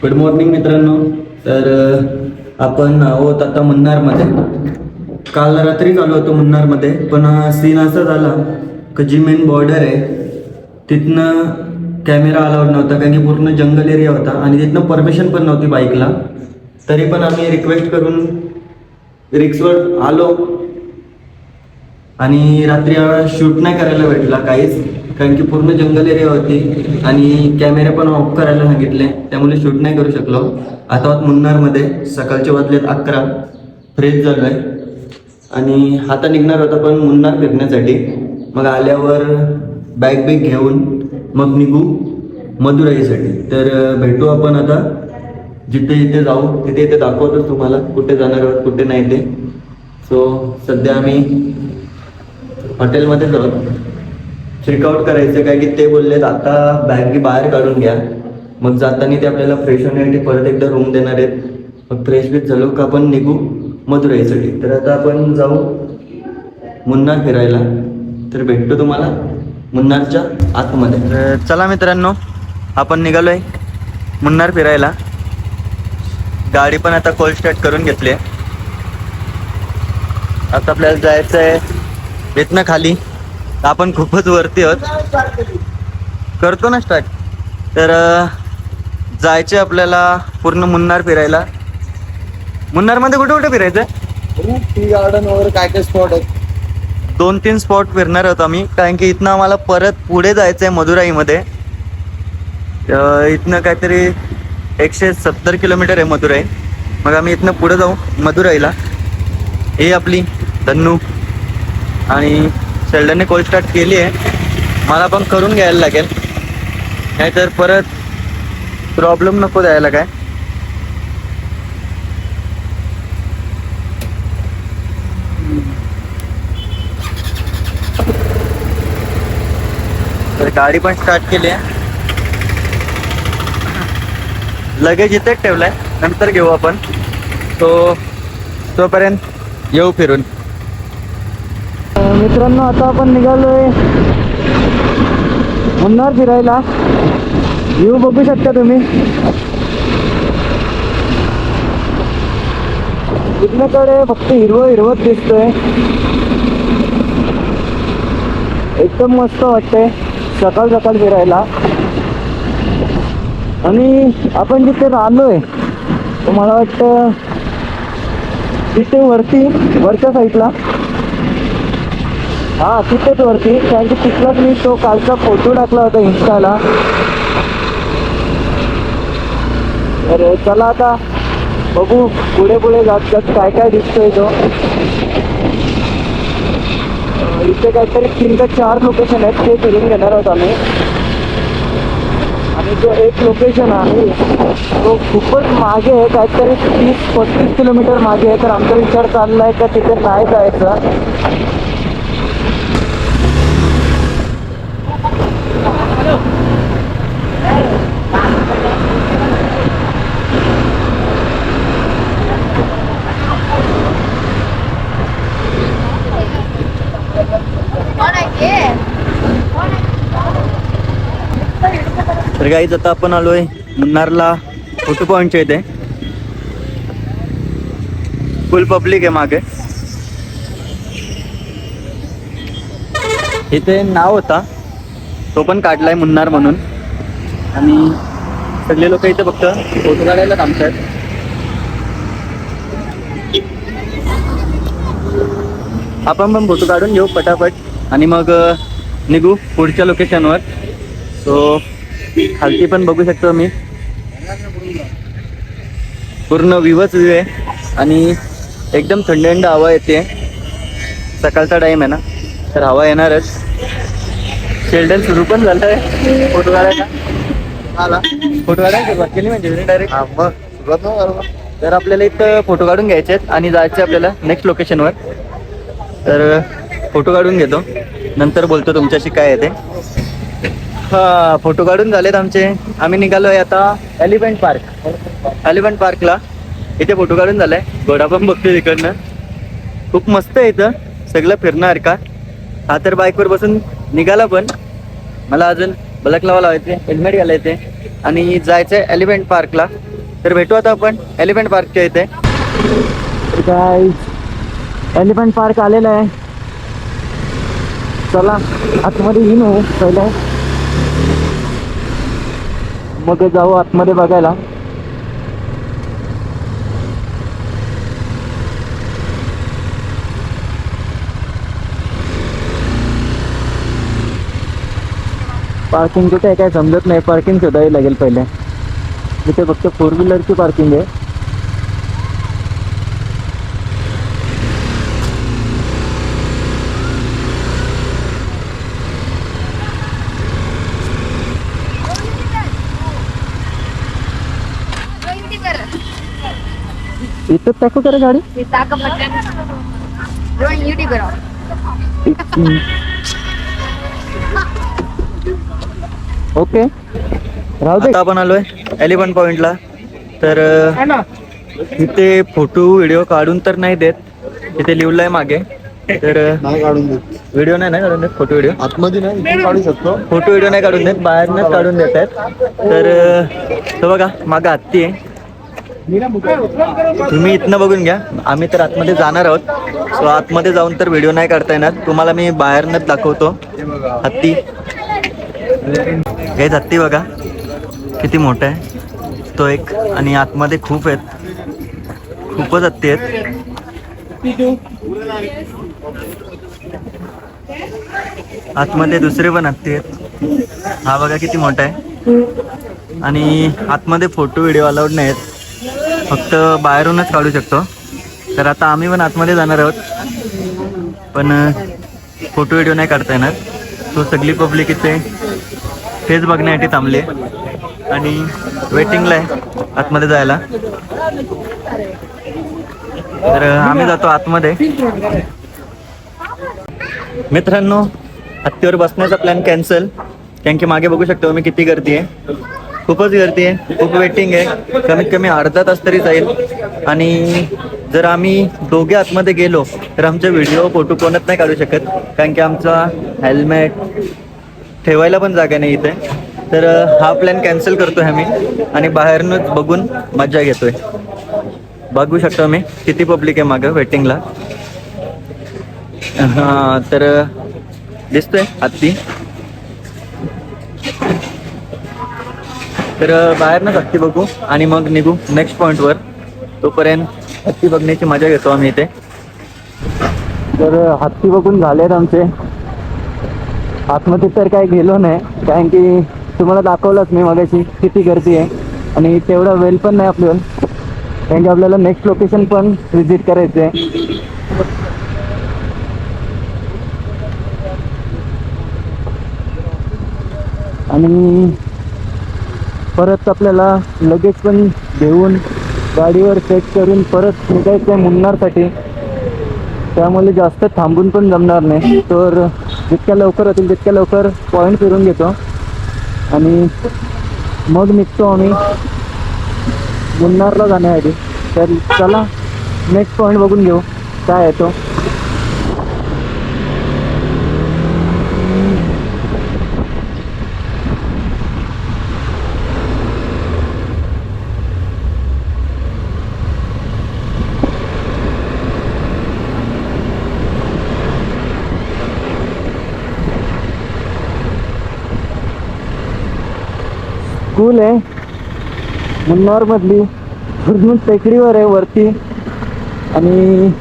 Good morning मित्रांनो. तर आपण आहोत आता मुन्नारमध्ये. काल रात्री चालू होतो मुन्नारमध्ये, पण सीन असा झाला की जी मेन बॉर्डर आहे तिथनं कॅमेरा अलाउड नव्हता, कारण की पूर्ण जंगल एरिया होता आणि तिथनं परमिशन पण नव्हती बाईकला. तरी पण आम्ही रिक्वेस्ट करून रिक्सवर आलो आणि रात्री शूट नाही करायला भेटला काहीच, कारण की पूर्ण जंगल एरिया होती आणि कॅमेरे पण ऑफ करायला सांगितले, त्यामुळे शूट नाही करू शकलो. आता आहोत मुन्नारमध्ये. सकाळचे वाजलेत 11. फ्रेश झालो आहे आणि आता निघणार होता पण मुन्नार फिरण्यासाठी. मग आल्यावर बॅग बिग घेऊन मग निघू मदुराईसाठी. तर भेटू आपण आता जिथे इथे जाऊ, तिथे इथे दाखवतो तुम्हाला कुठे जाणार आहोत कुठे नाही ते. सो सध्या आम्ही हॉटेलमध्येच आहोत. चेकआउट करायचं काय की ते बोललेत आता बॅग बाहेर काढून घ्या, मग जाताना ते आपल्याला फ्रेश होण्यासाठी परत एकदा रूम देणार आहेत. मग फ्रेश बीच झालो का आपण निघू मदुराईसाठी. तर आता आपण जाऊ मुन्नार फिरायला. तर भेटतो तुम्हाला मुन्नारच्या आतमध्ये. तर चला मित्रांनो, आपण निघालोय मुन्नार फिरायला. गाडी पण आता कोल्ड स्टार्ट करून घेतली आहे. आता आपल्याला जायचं आहे इथनं खाली. आपण खूपच वरती आहोत. करतो ना स्टार्ट. तर जायचे आपल्याला पूर्ण मुन्नार फिरायला. मुन्नारमध्ये कुठे कुठे फिरायचं? टी गार्डन वगैरे काय काय स्पॉट आहेत. 2-3 स्पॉट फिरणार आहोत आम्ही, कारण की इथनं आम्हाला परत पुढे जायचं आहे मदुराईमध्ये. इथनं काहीतरी 170 किलोमीटर आहे मदुराई. मग आम्ही इथनं पुढे जाऊ मदुराईला. ही आपली धन्नू आणि शेल्डनने कोल्ड स्टार्ट केली आहे. मला पण करून घ्यायला लागेल, नाहीतर परत प्रॉब्लेम नको द्यायला काय. तर गाडी पण स्टार्ट केली आहे. लगेज इथेच ठेवलाय, नंतर घेऊ आपण. तोपर्यंत येऊ फिरून. मित्रांनो, आता आपण निघालोय मुन्नार फिरायला. व्ह्यू बघू शकता तुम्ही. इथल्याकडे फक्त हिरवं हिरवत दिसतोय. एकदम मस्त वाटतंय सकाळ सकाळ फिरायला. आणि आपण जिथे राहिलोय तर मला वाटतं तिथे वरच्या साईडला, हा तिथेच वरती, कारण की तिथलाच मी तो कालचा फोटो टाकला होता इंस्टाला. तर चला आता बघू पुढे पुढे जात जात काय काय दिसतोय तो. इथे काहीतरी 3 का 4 लोकेशन आहेत, ते फिरून घेणार आहोत आम्ही. आणि जो एक लोकेशन आहे तो खूपच मागे आहे, काहीतरी 30-35 किलोमीटर मागे आहे. तर आमचा विचार चालला आहे का तिथे नाही जायचं. तर गाईज आता आपण आलोय मुन्नारला फोटो पॉईंटच्या इथे. फुल पब्लिक आहे मागे. इथे नाव होता तो पण काढलाय मुन्नार म्हणून. आणि सगळे लोक इथे फक्त फोटो काढायला थांबतात. आपण पण फोटो काढून घेऊ पटापट आणि मग निघू पुढच्या लोकेशनवर. सो खालती पण बघू शकतो मी, पूर्ण व्ह्यूच व्ह्यू आहे आणि एकदम थंड थंड हवा येते. सकाळचा टाइम आहे ना, तर हवा येणारच. शेल्डन सुरू पण झालं आहे फोटो काढायला. फोटो काढायला सुरुवात केली म्हणजे डायरेक्ट. तर आपल्याला इथं फोटो काढून घ्यायचे आहेत आणि जायचे आपल्याला नेक्स्ट लोकेशनवर. तर फोटो काढून घेतो, नंतर बोलतो तुमच्याशी काय आहे ते. हा, फोटो काढून झालेत आमचे. आम्ही निघालोय आता एलिफंट पार्कला. इथे फोटो काढून झालाय. घोडा पण बघतोय तिकडनं. खूप मस्त आहे इथं सगळं फिरण्यासारखा. हा तर बाईकवर बसून निघाला, पण मला अजून बलक लावा लावायचे, हेल्मेट घालायचे आणि जायचंय एलिफंट पार्कला. तर भेटू आता आपण एलिफंट पार्कच्या इथे. काय एलिफंट पार्क आलेला आहे. चला आतमध्ये येईन हो पहिला, मग जाऊ आतमध्ये बघायला. पार्किंग कुठे आहे काय समजत नाही. पार्किंग शोधावी लागेल पहिले. इथे फक्त 4 व्हीलरची पार्किंग आहे. इथंच टाकू करा गाडी. ओके राहू दे. आता आपण आलोय एलिफंट पॉइंटला. तर इथे फोटो व्हिडिओ काढून तर नाही देत, इथे लिहिलंय मागे. तर नाही काढून देत. व्हिडिओ नाही काढून देत, फोटो व्हिडिओ आतमध्ये नाही, इथे काढू शकतो. फोटो व्हिडिओ नाही काढून देत, बाहेरनंच काढून देत आहेत. तर बघा मागं हत्ती आहे. तुम्ही इथनं बघून घ्या. आम्ही तर आतमध्ये जाणार आहोत. सो आतमध्ये जाऊन तर व्हिडिओ नाही काढता येणार. तुम्हाला मी बाहेरनंच दाखवतो हत्ती. हे हत्ती बघा किती मोठा आहे तो एक. आणि आतमध्ये खूप आहेत, खूपच हत्ती आहेत. आतमध्ये दुसरे पण हत्ती आहेत. हा बघा किती मोठा आहे. आणि आतमध्ये फोटो व्हिडिओ अलाउड नाही आहेत, फक्त बाहेरूनच काढू शकतो. तर आता आम्ही पण आतमध्ये जाणार आहोत, पण फोटो व्हिडिओ नाही काढता येणार. तो सगळी पब्लिक इथे फेस बघण्यासाठी थांबली आणि वेटिंगला आहे आतमध्ये जायला. तर आम्ही जातो आतमध्ये. मित्रांनो, हत्तीवर बसण्याचा प्लॅन कॅन्सल, कारण की मागे बघू शकतो मी किती गर्दी आहे. खूपच गर्दी आहे, खूप वेटिंग आहे. कमीत कमी अर्धा तास तरी जाईल. आणि जर आम्ही दोघे आतमध्ये गेलो तर आमचे व्हिडिओ फोटो कोणच नाही काढू शकत, कारण की आमचा हेल्मेट ठेवायला पण जागा नाही इथे. तर हा प्लॅन कॅन्सल करतोय आम्ही आणि बाहेरनंच बघून मजा घेतोय. बघू शकतो मी किती पब्लिक आहे मागं वेटिंगला. हां, तर दिसतोय हत्ती. तर बाहेरनंच हत्ती बघू आणि मग निघू नेक्स्ट पॉईंटवर. तोपर्यंत हत्ती बघण्याची मजा घेतो आम्ही इथे. तर हत्ती बघून झालेत आमचे. आतमध्ये तर काय गेलो नाही, कारण की तुम्हाला दाखवलंच मी मगाशी किती गर्दी आहे. आणि तेवढा वेळ पण नाही आपल्याला, कारण की आपल्याला नेक्स्ट लोकेशन पण व्हिजिट करायचं आहे. आणि परत आपल्याला लगेच पण घेऊन गाडीवर सेट करून परत निघायचं आहे मुन्नारसाठी. त्यामुळे जास्त थांबून पण जमणार नाही. तर जितक्या लवकर होतील तितक्या लवकर पॉईंट फिरून घेतो आणि मग निघतो आम्ही मुन्नारला जाण्यासाठी. तर चला नेक्स्ट पॉईंट बघून घेऊ काय आहे तो. स्कूल आहे मुन्नार मधली, पूर्ण टेकडीवर आहे वरती. आणि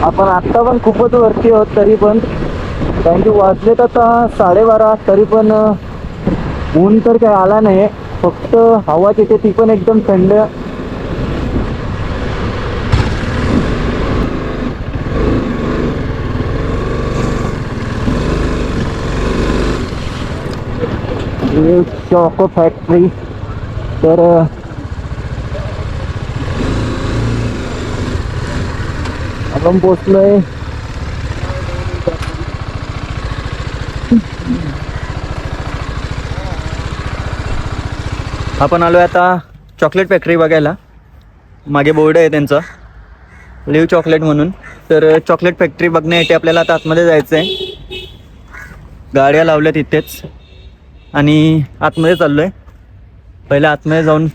आपण आत्ता पण खूपच वरती आहोत तरी पण, कारण की वाजलेत आता 12:30. तरी पण ऊन तर काय आला नाही, फक्त हवा तिथे ती पण एकदम थंड. Choco factory. तर आपण पोचलोय. आपण आलोय आता चॉकलेट फॅक्टरी बघायला. मागे बोर्ड आहे त्यांचा, लिव्ह चॉकलेट म्हणून. तर चॉकलेट फॅक्टरी बघण्यासाठी आपल्याला आता आतमध्ये जायचं आहे. गाड्या लावल्यात इथेच आणि आतमध्ये चाललोय. पहिला आतमध्ये जाऊन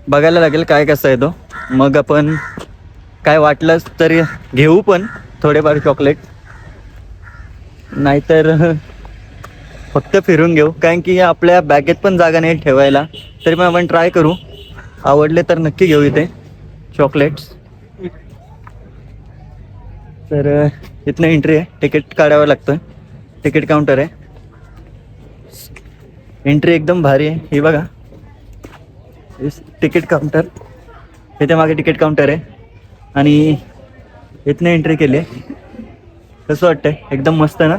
बघायला लागेल काय कसं आहे तो. मग आपण काय वाटलंच तरी घेऊ पण थोडेफार चॉकलेट, नाहीतर फक्त फिरून घेऊ. कारण की आपल्या बॅगेत पण जागा नाही ठेवायला. तरी पण आपण ट्राय करू, आवडले तर नक्की घेऊ इथे चॉकलेट्स. तर इथनं एंट्री आहे, तिकीट काढावं लागतं. तिकीट काउंटर आहे. एंट्री एकदम भारी आहे. ही बघा तिकीट काउंटर, इथे मागे तिकीट काउंटर आहे आणि इथनं एंट्री केली आहे. कसं वाटतंय? एकदम मस्त ना.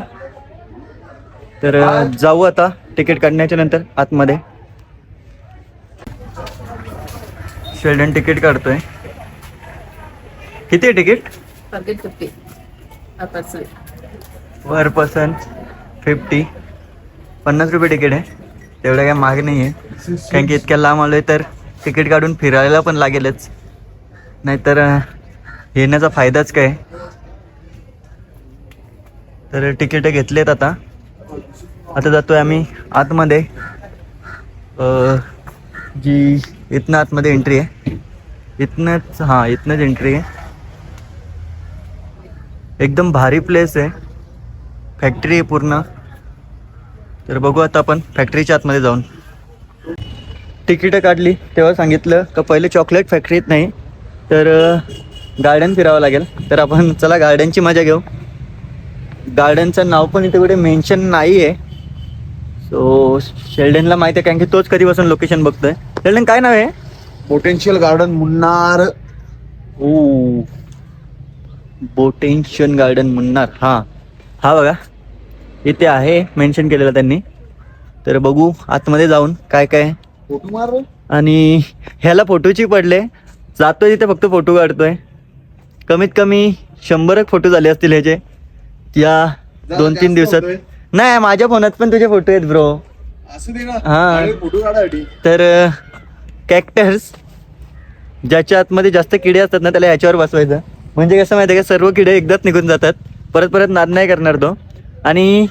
तर जाऊ आता तिकीट काढण्याच्या नंतर आतमध्ये. शेल्डन तिकीट काढतोय. किती आहे तिकीट? पर पर्सन 50, 50 रुपये तिकीट आहे. तेवढं काय महाग नाही आहे. कारण की इतक्या लांब आलोय तर तिकीट काढून फिरायला पण लागेलच, नाहीतर येण्याचा फायदाच काय. तर तिकीट घेतलेत. आता जातोय आम्ही आतमध्ये. जी इथनं आतमध्ये एंट्री आहे, इथनंच इथनंच एंट्री आहे. एकदम भारी प्लेस आहे, फॅक्टरी आहे पूर्ण. तर बघू आता आपण फॅक्टरीच्या आतमध्ये जाऊन. तिकीटं काढली तेव्हा सांगितलं का पहिले चॉकलेट फॅक्टरीत नाही तर गार्डन फिरावं लागेल. तर आपण चला गार्डनची मजा घेऊ. गार्डनचं नाव पण इथे कुठे मेन्शन नाही आहे. सो शेल्डनला माहिती आहे कारण की तोच कधीपासून लोकेशन बघतोय. शेल्डन काय नाव आहे? Botanical garden Munnar. Oh, botanical garden Munnar. हा बघा इथे आहे मेन्शन केलेलं त्यांनी. तर बघू आतमध्ये जाऊन काय काय. फोटो मार. आणि ह्याला फोटोची पडले. जातोय तिथे फक्त फोटो काढतोय. कमीत कमी 100 फोटो झाले असतील ह्याचे या 2-3 दिवसात. नाही, माझ्या फोनात पण तुझे फोटो आहेत ब्रो. असं दे ना. हा. फोटो काढायसाठी. तर कॅक्टर्स ज्याच्या आतमध्ये जास्त किडे असतात ना त्याला ह्याच्यावर बसवायचं. म्हणजे कसं माहिती आहे का, सर्व किडे एकदाच निघून जातात. परत नाद नाही करणार तो. आणि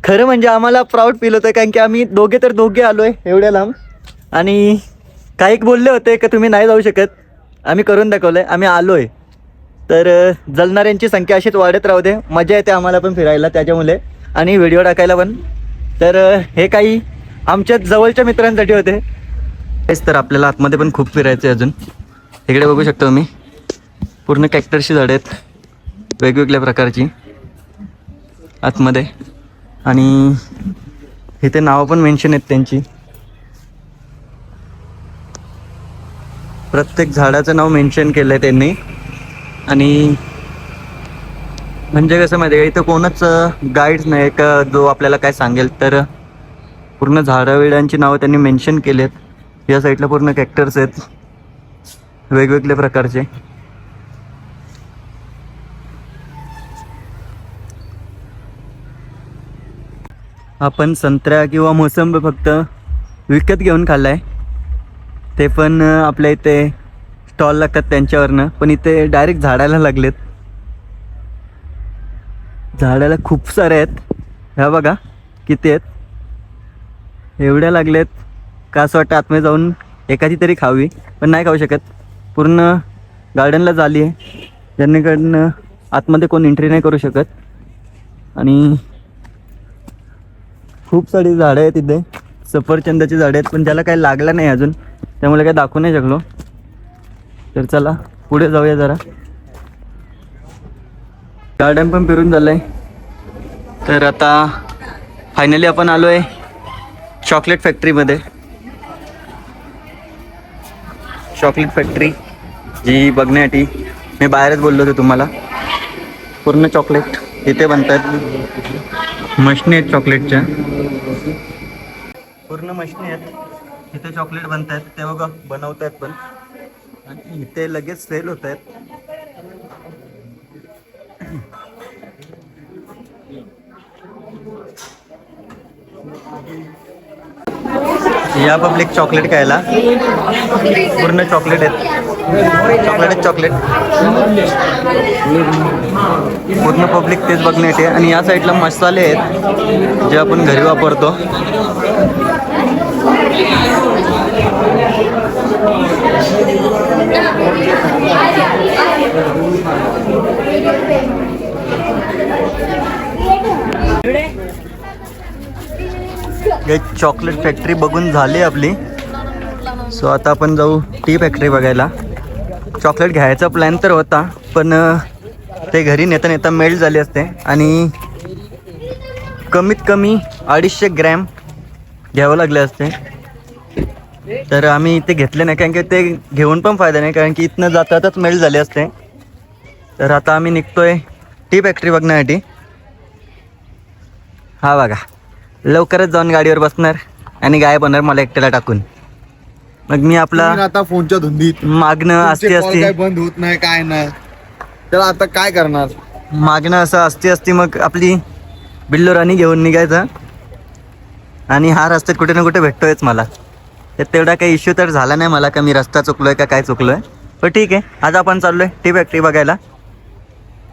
खरं म्हणजे आम्हाला प्राऊड फील होतं कारण की आम्ही दोघे आलोय एवढ्या लांब. आणि काही बोलले होते की तुम्ही नाही जाऊ शकत, आम्ही करून दाखवलंय, आम्ही आलोय. तर जलणाऱ्यांची संख्या अशीच वाढत राहू दे. मजा येते आम्हाला पण फिरायला त्याच्यामुळे आणि व्हिडिओ टाकायला पण. तर हे काही आमच्या जवळच्या मित्रांसाठी होते. तेच तर आपल्याला आतमध्ये पण खूप फिरायचं आहे अजून. इकडे बघू शकतो तुम्ही पूर्ण कॅक्टरची झाडं आहेत वेगवेगळ्या प्रकारची आतमध्ये. आणि इथे नावं पण मेन्शन आहेत त्यांची. प्रत्येक झाडाचं नाव मेन्शन केलं आहे त्यांनी. आणि म्हणजे कसं माहिती आहे का, इथं कोणच गाईड्स नाही का जो आपल्याला काय सांगेल. तर पूर्ण झाडाविडांची नावं त्यांनी मेन्शन केलेत. या साईडला पूर्ण कॅक्टर्स आहेत वेगवेगळ्या प्रकारचे. आपण संत्रा किंवा मोसंबी फक्त विकत घेऊन खाल्लाय. ते पण आपल्या इथे स्टॉल लागतात त्यांच्यावरनं. पण इथे डायरेक्ट झाडाला लागलेत. झाडाला खूप सारे आहेत. ह्या बघा किती आहेत, एवढ्या लागलेत का असं वाटतं आतमध्ये जाऊन एखादी तरी खावी. पण नाही खाऊ शकत, पूर्ण गार्डनला झाली आहे. ज्यांनीकडनं आतमध्ये कोण एंट्री नाही करू शकत. आणि खूप सारी झाडं आहेत इथे. सफरचंदाची झाडं आहेत पण त्याला काही लागलं नाही अजून, त्यामुळे काही दाखवू नाही शकलो. तर चला पुढे जाऊया जरा. गार्डन पण फिरून झालं आहे. तर आता फायनली आपण आलो आहे चॉकलेट फॅक्टरीमध्ये. चॉकलेट फॅक्टरी जी बघण्यासाठी मी बाहेरच बोललो होतो तुम्हाला. पूर्ण चॉकलेट इथे बनतात. मशनी आहेत चॉकलेटच्या, पूर्ण मशनी आहेत इथे चॉकलेट बनतात. ते बघा बनवत आहेत पण, आणि इथे लगेच सेल होत आहेत. या पब्लिक चॉकलेट खायला, पूर्ण चॉकलेट आहेत, चॉकलेट चॉकलेट, पूर्ण पब्लिक तेच बघण्यात आहे. आणि या साईडला मसाले आहेत जे आपण घरी वापरतो. चॉकलेट फॅक्टरी बघून झाली आपली. सो आता आपण जाऊ टी फॅक्टरी बघायला. चॉकलेट घ्यायचा प्लॅन तर होता, पण ते घरी नेता नेता मेल्ट झाले असते आणि कमीत कमी 250 ग्रॅम घ्यावं लागले असते. तर आम्ही इथे घेतले नाही, कारण की ते घेऊन पण फायदा नाही, कारण की इथनं जातातच मेल्ट झाले असते. तर आता आम्ही निघतोय टी फॅक्टरी बघण्यासाठी. हा बघा, लवकरच जाऊन गाडीवर बसणार आणि गायब होणार मला एकट्याला टाकून. मग मी आपला तुम्ही आता फोनच्या धुंदीत मागणं तुमचे असते call काय बंद होत नाही, काय नाही. तर आता काय करणार? मागणं असं असते मग आपली बिल्लो राणी घेऊन निघायचं. आणि हा रस्त्यात कुठे ना कुठे भेटतोयच मला. तर तेवढा काही इश्यू तर झाला नाही मला का मी रस्ता चुकलोय का काय चुकलोय. पण ठीक आहे, आज आपण चाललोय टी फॅक्टरी बघायला.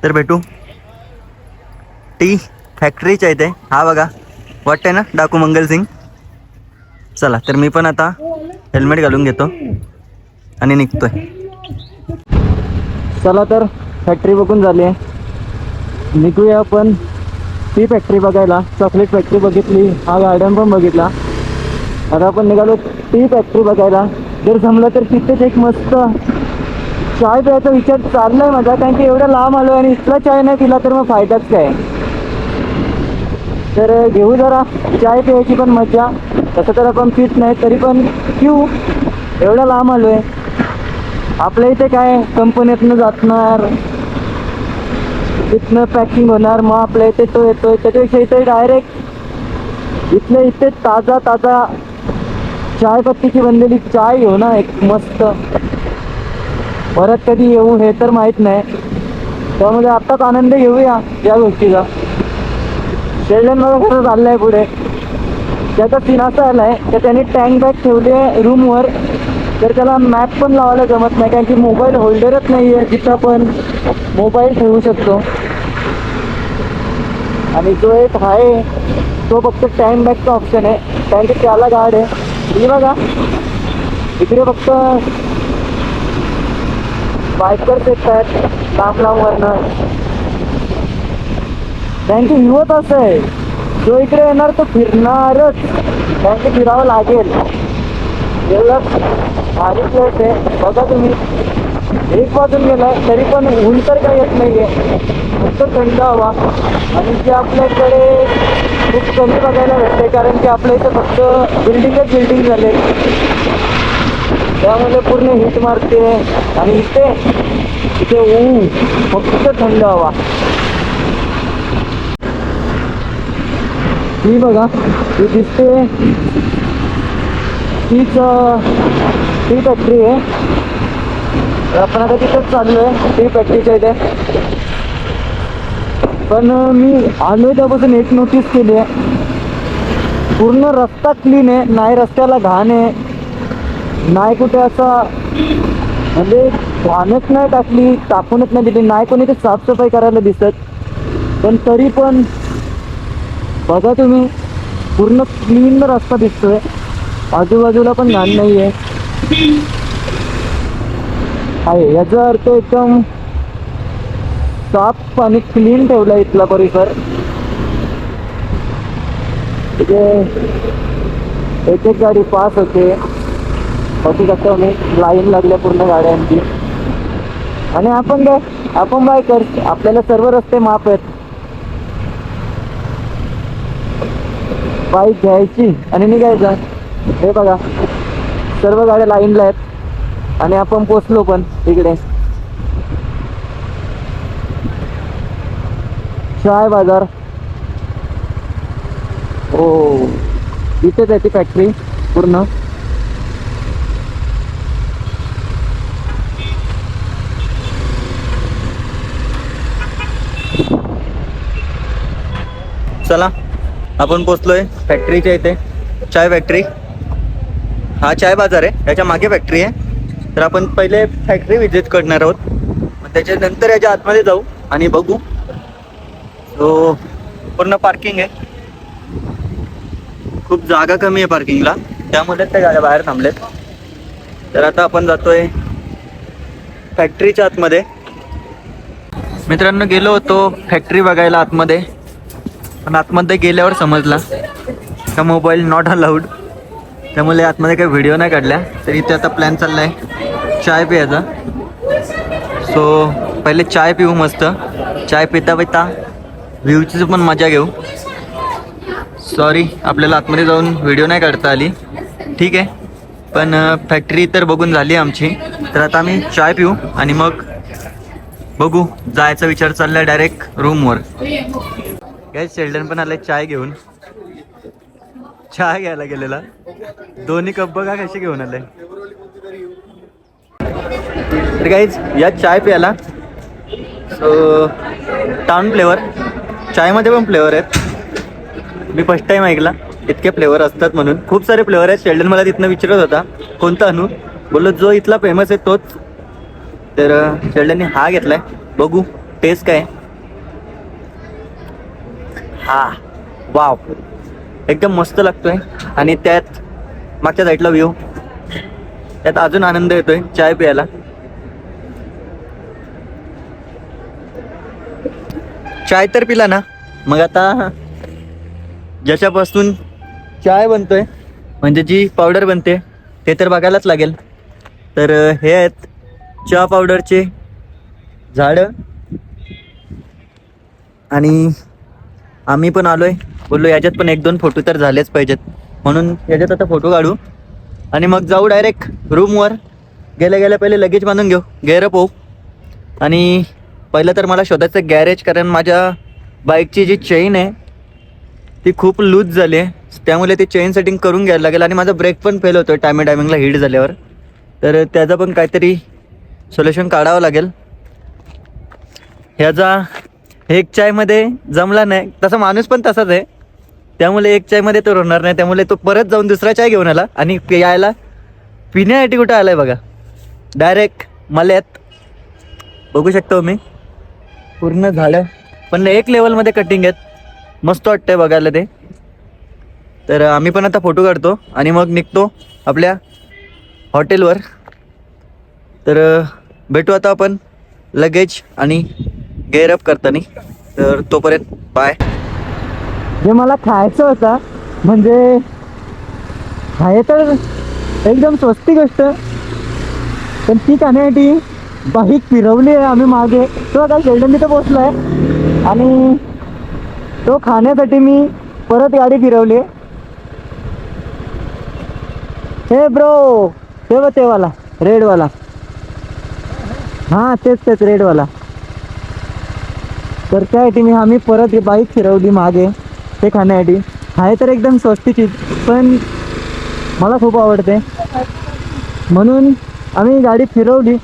तर भेटू टी फॅक्टरीच्या इथे. हा बघा, वाटतंय ना डाकू मंगल सिंग. चला तर मी पण आता हेल्मेट घालून घेतो आणि निघतोय. चला तर फॅक्टरी बघून झाली आहे, निघूया आपण टी फॅक्टरी बघायला. चॉकलेट फॅक्टरी बघितली, हा गार्डन पण बघितला. आता आपण निघालो टी फॅक्टरी बघायला. जर जमलं तर तिथेच एक मस्त चाय प्यायचा विचार चाललाय माझा, कारण की एवढं लांब आलो आणि इथला चाय नाही पिला तर मग फायदाच काय. तर घेऊ जरा चाय प्यायची पण मजा. तसं तर आपण पित नाही, तरी पण पिऊ, एवढं लांब आलो आहे. आपल्या इथे काय कंपनीतनं जातणार, तिथनं पॅकिंग होणार, मग आपल्या इथे तो येतोय. त्याच्यापेक्षा इथे डायरेक्ट इथल्या इथे ताजा ताजा चाय पत्तीची बनलेली चाय घेऊ ना एक मस्त. परत कधी येऊ हे तर माहीत नाही, त्यामुळे आत्ताच आनंद घेऊया या गोष्टीचा. शेल्डन मला कसं चाललं आहे पुढे, त्याचा सीन असा आला आहे तर त्याने टँक बॅग ठेवली आहे रूमवर. तर त्याला मॅप पण लावायला जमत नाही, कारण की मोबाईल होल्डरच नाही आहे जिथं आपण मोबाईल ठेवू शकतो. आणि जो एक आहे तो फक्त टँक बॅगचा ऑप्शन आहे, कारण की त्याला गाड आहे. ही बघा इकडे फक्त बायकर्स येत आहेत लांब लांबवरनं. कारण की व्ह्यूच असं आहे, जो इकडे येणार तो फिरणारच, कारण की फिरावं लागेल. एवढं भारी प्लेस आहे बघा तुम्ही. 1 वाजून गेला तरी पण ऊन तर काही येत नाही आहे, फक्त थंड हवा. आणि जे आपल्याकडे खूप कमी बघायला भेटते, कारण की आपल्या इथं फक्त बिल्डिंगच बिल्डिंग झाले, त्यामुळे पूर्ण हीट मारते. आणि इथे ऊन, फक्त थंड हवा. ही बघा, ही दिसते तीच टी फॅक्टरी आहे. आपण आता तिथंच चाललो आहे टी फॅक्टरीच्या इथे. पण मी आलो त्यापासून एक नोटीस केली आहे, पूर्ण रस्ता क्लीन आहे, नाही रस्त्याला घाण आहे, नाही कुठे असा म्हणजे घाणच नाही टाकली, टाकूनच नाही दिली, नाही कोणी ते साफसफाई करायला दिसत. पण तरी पण बघा तुम्ही, पूर्ण क्लीन रस्ता दिसतोय, आजूबाजूला पण घाण नाही आहे. याचा अर्थ एकदम साफ आणि क्लीन ठेवला इथला परिसर. तिथे एक एक गाडी पास होते, बाकी कसं मी लाईन लागल्या पूर्ण गाड्यांची. आणि आपण बायकर्स, आपल्याला सर्व रस्ते माफ आहेत. बाईक घ्यायची आणि निघायचं. हे बघा सर्व गाड्या लाईनला आहेत आणि आपण पोचलो पण इकडे. चाय बाजार, हो इथेच आहे ती फॅक्टरी पूर्ण. चला आपण पोचलोय फॅक्टरीच्या इथे, चाय फॅक्टरी. हा चाय बाजार आहे, त्याच्या मागे फॅक्टरी आहे. तर आपण पहिले फॅक्टरी व्हिजिट करणार आहोत, मग त्याच्यानंतर याच्या आतमध्ये जाऊ आणि बघू. तो पूर्ण पार्किंग आहे, खूप जागा कमी आहे पार्किंगला, त्यामुळे त्या गाड्या बाहेर थांबल्यात. तर आता आपण जातोय फॅक्टरीच्या आतमध्ये. मित्रांनो, गेलो होतो फॅक्टरी बघायला आतमध्ये, पण आतमध्ये गेल्यावर समजला का मोबाईल नॉट अलाउड, त्यामुळे आतमध्ये काही व्हिडिओ नाही काढल्या. तर इथे आता प्लॅन चालला आहे चाय प्यायचा. सो पहिले चाय पिऊ मस्त, चाय पिता पिता व्ह्यूची पण मजा घेऊ. सॉरी आपल्याला आतमध्ये जाऊन व्हिडिओ नाही काढता आली, ठीक आहे. पण फॅक्टरी तर बघून झाली आमची. तर आता आम्ही चाय पिऊ आणि मग बघू, जायचा विचार चालला आहे डायरेक्ट रूमवर. काय शेल्डन पण आलाय चाय घेऊन, चाय घ्यायला गेलेला. दोन्ही कप बघा कसे घेऊन आले. तर काहीच या चाय प्यायला. सो टाउन फ्लेवर, चायमध्ये पण फ्लेवर आहेत. मी फर्स्ट टाइम ऐकला इतके फ्लेवर असतात म्हणून. खूप सारे फ्लेवर आहेत. शेल्डन मला तिथनं विचारत होता कोणता आणू, बोललो जो इथला फेमस आहे तोच. तर शेल्डनने हा घेतलाय, बघू टेस्ट काय. हा वाव, एकदम मस्त लागतोय. आणि त्यात मागच्या साईडला व्ह्यू, त्यात अजून आनंद येतोय चाय प्यायला. चाय तर पिला ना, मग आता ज्याच्यापासून चाय बनतोय म्हणजे जी पावडर बनते ते तर बघायलाच लागेल. तर हे आहेत चहा पावडरचे झाडं. आणि आम्ही पण आलोय, बोललो याच्यात पण 1-2 फोटो तर झालेच पाहिजेत, म्हणून याच्यात आता फोटो काढू आणि मग जाऊ डायरेक्ट रूमवर. गेल्या गेल्या पहिले लगेज बांधून घेऊ, गैरअप होऊ. आणि पहिलं तर मला शोधायचं गॅरेज, कारण माझ्या बाईकची जी चेन आहे ती खूप लूज झाली आहे, त्यामुळे ती चेन सेटिंग करून घ्यायला लागेल. आणि माझा ब्रेक पण फेल होतो टायमिंगला हीट झाल्यावर, तर त्याचं पण काहीतरी सोल्युशन काढावं लागेल. ह्याचा एक चायमध्ये जमला नाही, तसा माणूस पण तसाच आहे, त्यामुळे एक चायमध्ये तो होणार नाही. त्यामुळे तो परत जाऊन दुसरा चाय घेऊन आला आणि यायला पिण्यासाठी कुठं आलाय बघा, डायरेक्ट मल्यात. बघू शकतो मी पूर्ण झाडं, पण एक लेवलमध्ये कटिंग आहेत, मस्त वाटतंय बघायला ते. तर आम्ही पण आता फोटो काढतो आणि मग निघतो आपल्या हॉटेलवर. तर भेटू आता आपण लगेज आणि गेअरअप करताना. तर तोपर्यंत बाय. जे मला खायचं होतं, म्हणजे खाय तर एकदम स्वस्ती गोष्ट, पण ती खाण्यासाठी बाईक फिरवली आहे आम्ही मागे. तो आता शेल्डन तिथं पोचला आहे आणि तो खाण्यासाठी मी परत गाडी फिरवली. हे ब्रो, तेवाला रेडवाला, हां तेच रेडवाला. तर त्यासाठी आम्ही परत बाईक फिरवली मागे ते खाण्यासाठी. आहे तर एकदम स्वस्ती चीज, पण मला खूप आवडते म्हणून आम्ही गाडी फिरवली.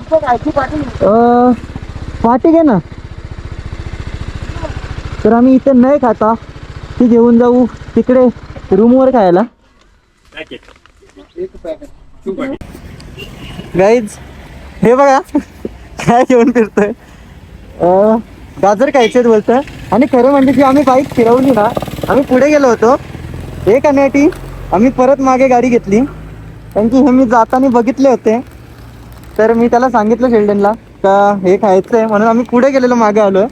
पाटी घे ना. तर आम्ही इथे नाही खाता, ती घेऊन जाऊ तिकडे रूमवर खायला. गाईज हे बघा काय घेऊन फिरतोय, गाजर खायचे बोलतोय. आणि खरं म्हणजे जी आम्ही बाईक फिरवली ना, आम्ही पुढे गेलो होतो हे खाण्यासाठी, आम्ही परत मागे गाडी घेतली कारण की हे मी जाताना बघितले होते. तर मी त्याला सांगितलं शेल्डनला का हे खायचं आहे, म्हणून आम्ही पुढे गेलेलो, मागे आलो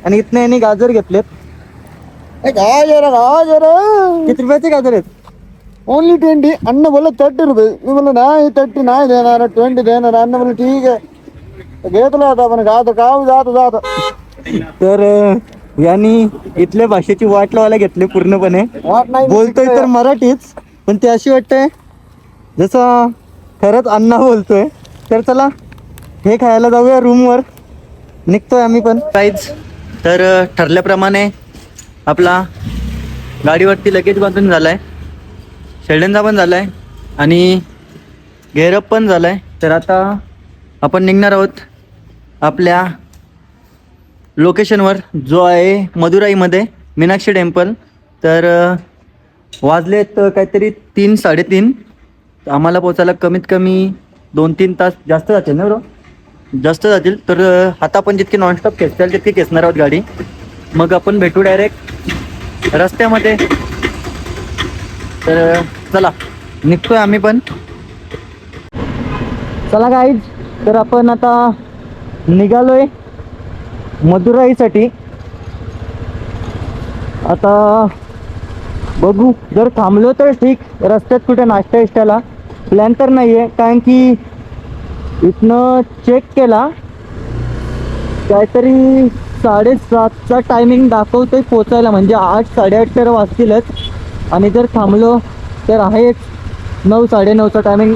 आणि इथनं यांनी गाजर घेतलेत. गाजर किती रुपयाचे गाजर आहेत? ओनली 20. अन्न बोललो 30 रुपये. मी बोललो नाही 30 नाही देणार, 20 देणार. अन्न बोललो ठीक आहे, घेतलं आता आपण जातो. तर यांनी इथल्या भाषेची वाट लावायला घेतली पूर्णपणे. वाट नाही बोलतोय तर मराठीच, पण ते अशी वाटतंय जसं खरंच अण्णा बोलतोय. तर चला हे खायला जाऊया, रूमवर निघतोय आम्ही पण. काहीच तर ठरल्याप्रमाणे आपला गाडीवरती लगेज बांधून झालाय, शेल्डनचा पण झालाय आणि गेअरअप पण झालाय. तर आता आपण निघणार आहोत आपल्या लोकेशनवर, जो आहे मदुराईमध्ये मीनाक्षी टेम्पल. तर वाजलेत काहीतरी 3-3:30 आम्हाला पोचायला कमीत कमी 2-3 तास जास्त जातील ना ब्रो, जास्त जातील. तर आता आपण जितके नॉनस्टॉप खेचताल तितके खेचणार आहोत गाडी. मग आपण भेटू डायरेक्ट रस्त्यामध्ये. तर चला निघतोय आम्ही पण. चला गाईज, तर आपण आता निघालोय मदुराईसाठी. आता बघू, जर थांबलो तर ठीक, रस्त्यात कुठे नाश्ता इष्टाला प्लॅन तर नाही आहे. कारण की इथनं चेक केला काहीतरी 7:30चा टायमिंग दाखवतोय पोचायला, म्हणजे 8-8:30 तर वाजतीलच. आणि जर थांबलो तर आहेच 9-9:30चा टायमिंग.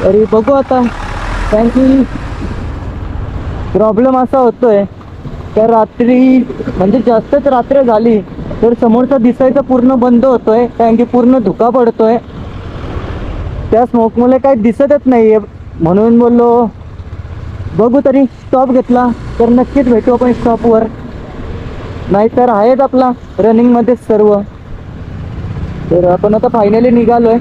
तरी बघू आता, कारण की प्रॉब्लेम असा होतोय तर रात्री, म्हणजे जास्तच रात्र झाली तर समोरचा दिसायचं पूर्ण बंद होतोय, कारण की पूर्ण धुका पडतोय. त्या स्मोकमुळे काही दिसतच नाही आहे. म्हणून बोललो बघू, तरी स्टॉप घेतला तर नक्कीच भेटू आपण स्टॉपवर. नाहीतर आहेच आपला रनिंगमध्येच सर्व. तर आपण आता फायनली निघालोय.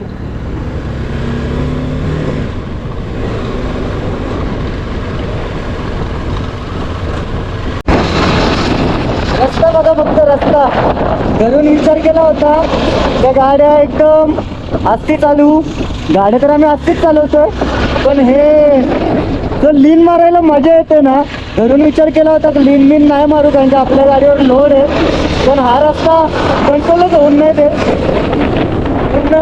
रस्ता बघा फक्त, रस्ता. घरून विचार केला होता त्या गाड्या एकदम आस्ती चालू, गाड्या तर आम्ही आस्तीच चालवतोय. पण हे जो लीन मारायला मजा येते ना, घरून विचार केला होता की लीन बिन नाही मारू, कारण की आपल्या गाडीवर लोड आहे. पण हा रस्ता कंट्रोलच होऊन नाही देत. पूर्ण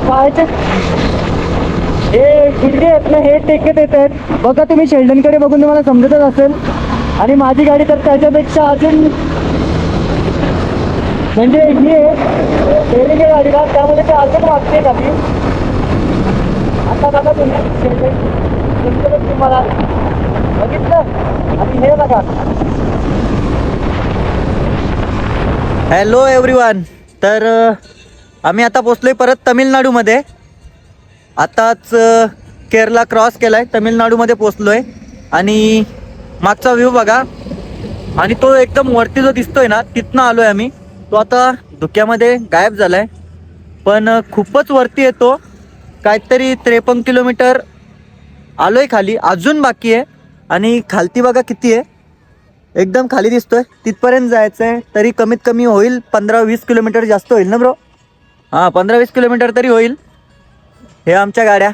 पाहायचे हे गुडघे आहेत ना, हे टेकत येत आहेत. बघा तुम्ही शेल्डनकडे बघून तुम्हाला समजतच असेल. आणि माझी गाडी तर त्याच्यापेक्षा अजून, म्हणजे ही डेअरिंग आहे गाडीला, त्यामुळे ते अजून वागते गाडी. आता बघा तुम्ही तुम्हाला बघितलं. आणि हे बघा. हॅलो एव्हरीवन, तर आम्ही आता पोचलोय परत तमिळनाडूमध्ये. आताच केरला क्रॉस केलाय, तमिळनाडूमध्ये पोचलोय. आणि मागचा व्ह्यू बघा. आणि तो एकदम वरती जो दिसतोय ना, तिथनं आलोय आम्ही. तो आता धुक्यामध्ये गायब झालाय, पण खूपच वरती येतो. काहीतरी 53 किलोमीटर आलोय खाली, अजून बाकी आहे. आणि खालती बघा किती आहे, एकदम खाली दिसतोय. तिथपर्यंत जायचं आहे, तरी कमीत कमी होईल 15-20 किलोमीटर जास्त होईल ना ब्रो. हां, 15-20 किलोमीटर तरी होईल. हे आमच्या गाड्या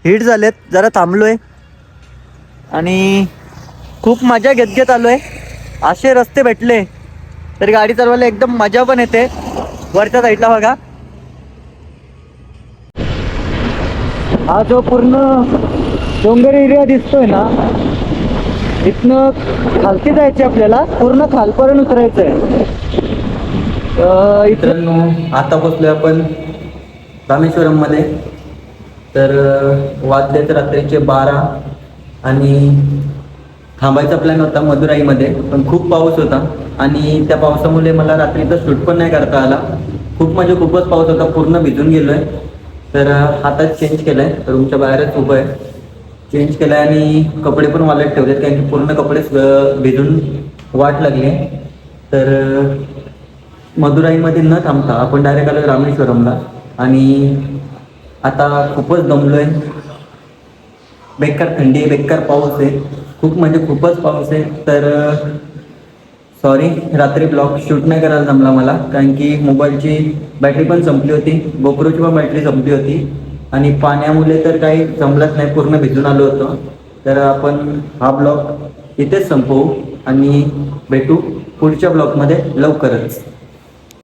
हिट झालेत, जरा थांबलोय आणि खूप मजा घेत आलोय. असे रस्ते भेटले तर गाडी चालवायला एकदम मजा पण येते. वरच्या साईडला बघा, हा जो पूर्ण डोंगर एरिया दिसतोय ना, इथनं खालती जायचे आपल्याला, पूर्ण खालपर्यंत उतरायचं आहे. इथं आता पोचलोय आपण रामेश्वरममध्ये. तर वाजलेत रात्रीचे 12 आणि थांबायचा प्लॅन होता मदुराईमध्ये, पण खूप पाऊस होता. आणि त्या पावसामुळे मला रात्रीचा शूट पण नाही करता आला. खूप म्हणजे खूपच पाऊस होता, पूर्ण भिजून गेलोय. तर हातात चेंज केलाय, रूमच्या बाहेरच उभं आहे. चेंज केलाय आणि कपडे पण वाळत ठेवलेत, कारण की पूर्ण कपडे भिजून वाट लागली. तर मदुराईमध्ये न थांबता आपण डायरेक्ट आलो रामेश्वरमला. आणि आता खूपच दमलोय. बेकार थंडी आहे, बेकार पाऊस आहे, खूप म्हणजे खूपच पाऊस आहे. तर सॉरी, रात्री ब्लॉग शूट नाही करायला जमला मला, कारण की मोबाईलची बॅटरी पण संपली होती, गोप्रोची पण बॅटरी संपली होती. आणि पाण्यामुळे तर काही जमलंच नाही, पूर्ण भिजून आलो होतो. तर आपण हा ब्लॉग इथेच संपवू आणि भेटू पुढच्या ब्लॉगमध्ये लवकरच.